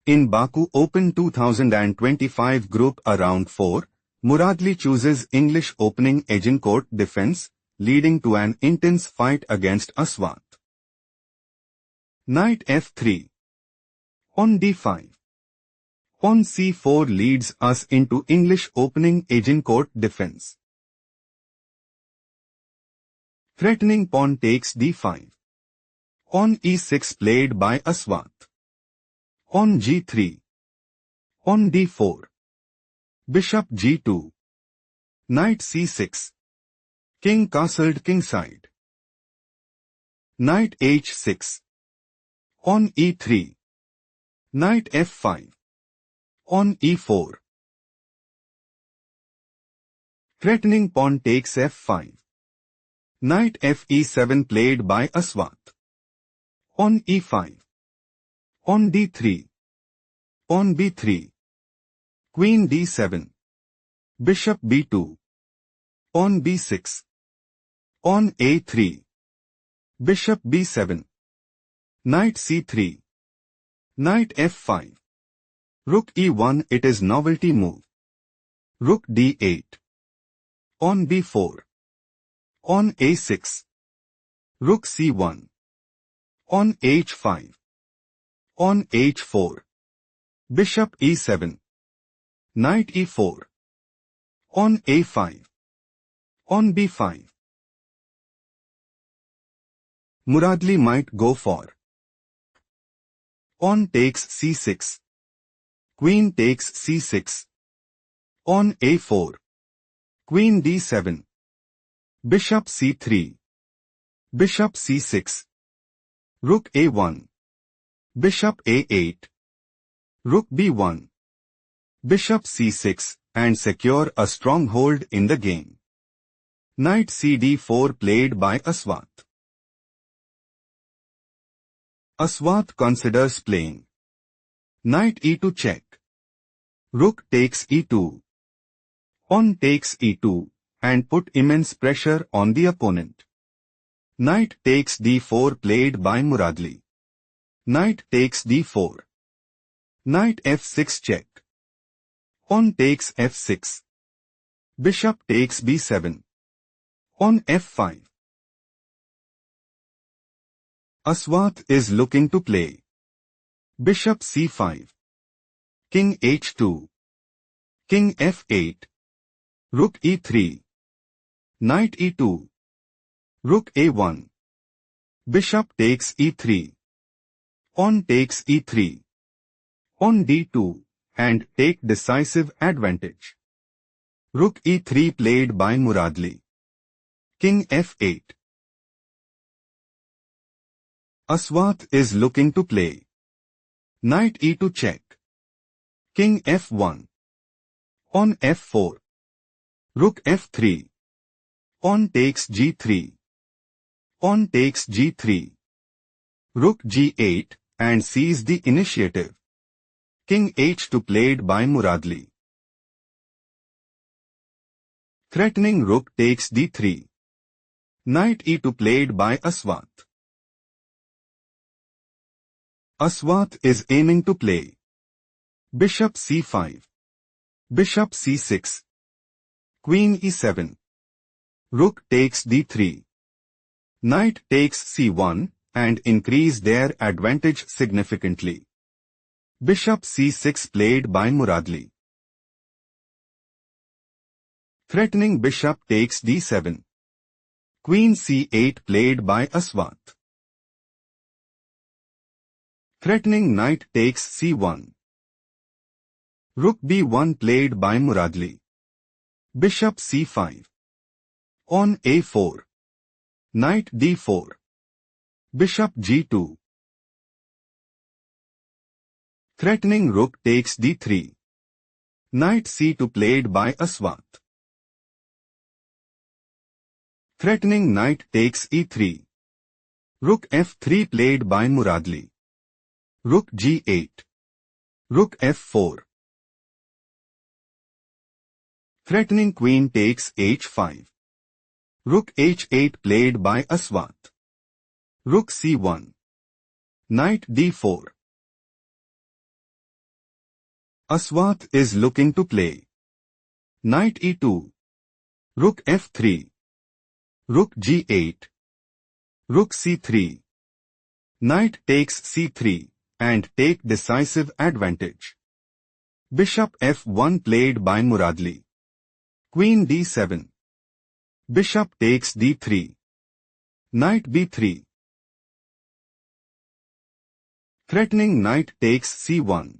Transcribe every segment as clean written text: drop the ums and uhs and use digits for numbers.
In Baku Open 2025 Group Round 4, Muradli chooses English opening Agincourt defense, leading to an intense fight against Aswath. Knight f3. On d5. Pawn c4 leads us into English opening Agincourt defense. Threatening pawn takes d5. Pawn e6 played by Aswath. Pawn g3. Pawn d4. Bishop g2. Knight c6. King castled kingside. Knight h6. Pawn e3. Knight f5. Pawn e4. Threatening pawn takes f5. Knight fe7 played by Aswath. Pawn e5. Pawn d3. Pawn b3. Queen d7. Bishop b2. Pawn b6. Pawn a3. Bishop b7. Knight c3. Knight f5. Rook e1. It is novelty move. Rook d8. Pawn b4. Pawn a6. Rook c1. Pawn h5. Pawn h4. Bishop e7. Knight e4. Pawn a5. Pawn b5. Muradli might go for pawn takes c6. Queen takes c6. Pawn a4. Queen d7. Bishop c3. Bishop c6. Rook a1. Bishop a8. Rook b1. Bishop c6 and secure a stronghold in the game. Knight cd4 played by Aswath. Aswath considers playing knight e2 check. Rook takes e2. Pawn takes e2 and put immense pressure on the opponent. Knight takes d4 played by Muradli. Knight takes d4. Knight f6 check. Pawn takes f6. Bishop takes b7. Pawn f5. Aswath is looking to play bishop c5. King h2. King f8. Rook e3. Knight e2. Rook a1. Bishop takes e3. Pawn takes e3. Pawn d2 and take decisive advantage. Rook e3 played by Muradli. King f8. Aswath is looking to play knight e2 check. King f1. Pawn f4. Rook f3. Pawn takes g3. Pawn takes g3. Rook g8 and seize the initiative. King h2 played by Muradli. Threatening rook takes d3. Knight e2 played by Aswath. Aswath is aiming to play bishop c5. Bishop c6. Queen e7. Rook takes d3. Knight takes c1 and increase their advantage significantly. Bishop c6 played by Muradli. Threatening bishop takes d7. Queen c8 played by Aswath. Threatening knight takes c1. Rook b1 played by Muradli. Bishop c5. Pawn a4. Knight d4. Bishop g2. Threatening rook takes d3. Knight c2 played by Aswath. Threatening knight takes e3. Rook f3 played by Muradli. Rook g8. Rook f4. Threatening queen takes h5. Rook h8 played by Aswath. Rook c1. Knight d4. Aswath is looking to play. Knight e2. Rook f3. Rook g8. Rook c3. Knight takes c3 and take decisive advantage. Bishop f1 played by Muradli. Queen d7. Bishop takes d3. Knight b3. Threatening knight takes c1.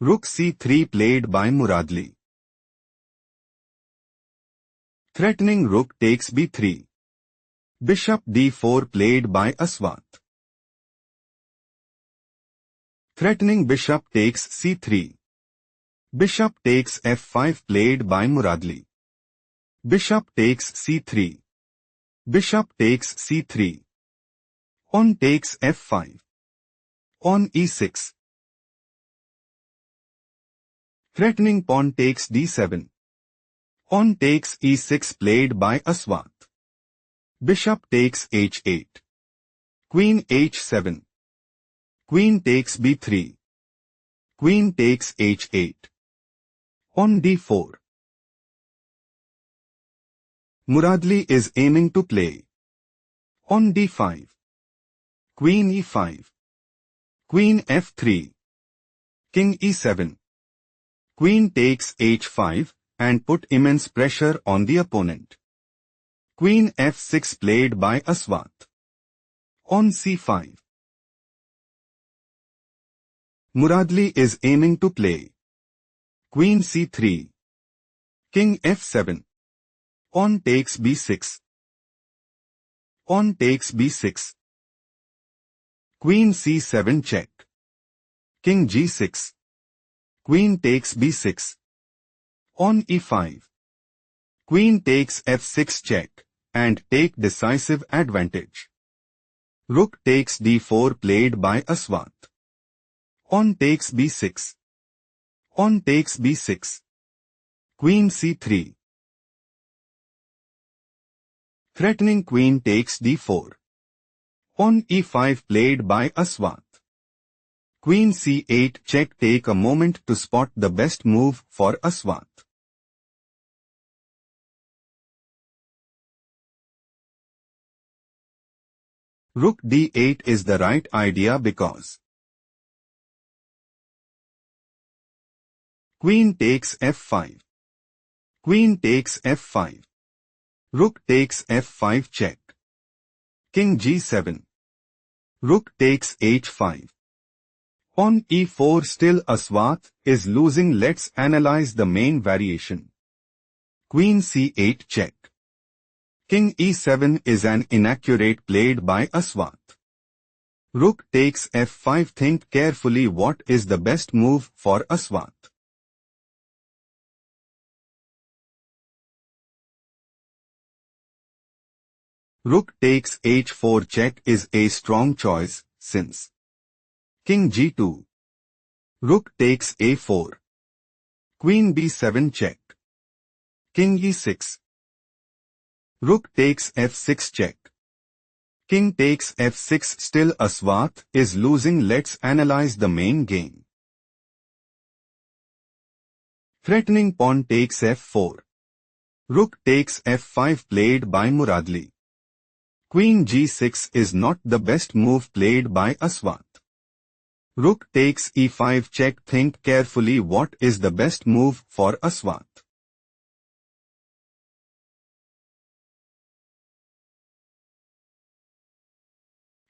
Rook c3 played by Muradli. Threatening rook takes b3. Bishop d4 played by Aswath. Threatening bishop takes c3. Bishop takes f5 played by Muradli. Bishop takes c3. Bishop takes c3. Pawn takes f5. Pawn e6. Threatening pawn takes d7. Pawn takes e6 played by Aswath. Bishop takes h8. Queen h7. Queen takes b3. Queen takes h8. Pawn d4. Muradli is aiming to play. Pawn d5. Queen e5. Queen f3. King e7. Queen takes h5 and put immense pressure on the opponent. Queen f6 played by Aswath. Pawn c5. Muradli is aiming to play. Queen c3. King f7. Pawn takes b6. Pawn takes b6. Queen c7 check. King g6. Queen takes b6. Pawn e5. Queen takes f6 check and take decisive advantage. Rook takes d4 played by Aswath. Pawn takes b6. Pawn takes b6. Queen c3. Threatening queen takes d4. Pawn e5 played by Aswath. Queen c8 check. Take a moment to spot the best move for Aswath. Rook d8 is the right idea because Queen takes f5. Queen takes f5. Rook takes f5 check. King g7. Rook takes h5. Pawn e4. Still Aswath is losing. Let's analyze the main variation. Queen c8 check. King e7 is an inaccurate played by Aswath. Rook takes f5. Think carefully what is the best move for Aswath. Rook takes h4 check is a strong choice since King g2. Rook takes a4. Queen b7 check. King e6. Rook takes f6 check. King takes f6. Still Aswath is losing. Let's analyze the main game. Threatening pawn takes f4. Rook takes f5 played by Muradli. Queen g6 is not the best move played by Aswath. Rook takes e5 check. Think carefully what is the best move for Aswath.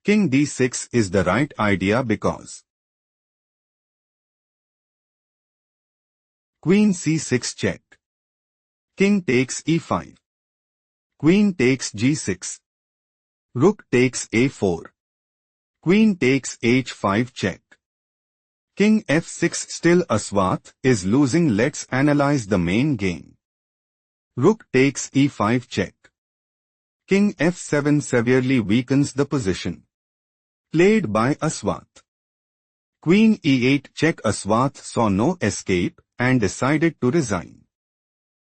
King d6 is the right idea because Queen c6 check. King takes e5. Queen takes g6. Rook takes a4. Queen takes h5 check. King f6. Still Aswath is losing. Let's analyze the main game. Rook takes e5 check. King f7 severely weakens the position played by Aswath. Queen e8 check. Aswath saw no escape and decided to resign.